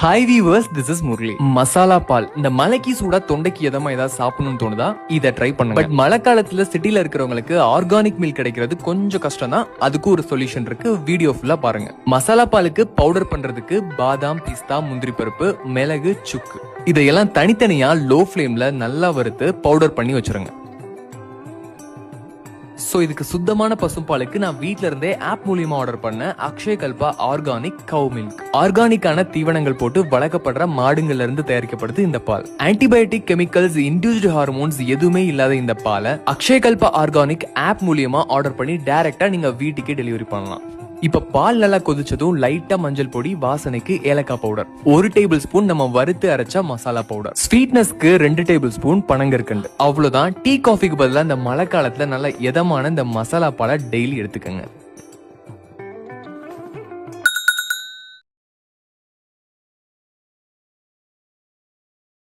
Hi viewers, this is Murali. Masala பால் இந்த மலைக்கு சூடா தொண்டைக்கு எதமா ஏதாவது சாப்பிடணும்னு தோணுதா இதை ட்ரை பண்ணுங்க. பட் மழை காலத்துல சிட்டில இருக்கிறவங்களுக்கு ஆர்கானிக் மில்க் கிடைக்கிறது கொஞ்சம் கஷ்டம் தான். அதுக்கு ஒரு சொல்யூஷன் இருக்கு, வீடியோ ஃபுல்லா பாருங்க. மசாலா பாலுக்கு பவுடர் பண்றதுக்கு பாதாம், பிஸ்தா, முந்திரி பருப்பு, மிளகு, சுக்கு இதையெல்லாம் தனித்தனியா லோ ஃபிளேம்ல நல்லா வறுத்து பவுடர் பண்ணி வச்சிருங்க. சோ இதுக்கு சுத்தமான பசும்பாலுக்கு நான் வீட்ல இருந்தே ஆப் மூலியமா ஆர்டர் பண்ண அக்ஷயகல்பா ஆர்கானிக் கவ் மில்க். ஆர்கானிக்கான தீவனங்கள் போட்டு வளர்க்கப்படுற மாடுங்கள்ல இருந்து தயாரிக்கப்படுது இந்த பால். ஆன்டிபயோட்டிக், கெமிக்கல்ஸ், இன்டியூஸ்டு ஹார்மோன்ஸ் எதுவுமே இல்லாத இந்த பாலை அக்ஷயகல்பா ஆர்கானிக் ஆப் மூலியமா ஆர்டர் பண்ணி டைரக்டா நீங்க வீட்டுக்கே டெலிவரி பண்ணலாம். இப்ப பால் நல்லா கொதிச்சதும் லைட்டா மஞ்சள் பொடி, வாசனைக்கு ஏலக்காய் பவுடர், 1 டேபிள் ஸ்பூன் நம்ம வறுத்து அரைச்ச மசாலா பவுடர், ஸ்வீட்னஸ்க்கு 2 டேபிள் ஸ்பூன் பனங்கற்கண்டு. அவ்வளவுதான். டீ காஃபிக்கு பதிலா இந்த மழை காலத்துல நல்ல இதமான இந்த மசாலா பாலை டெய்லி எடுத்துக்கங்க.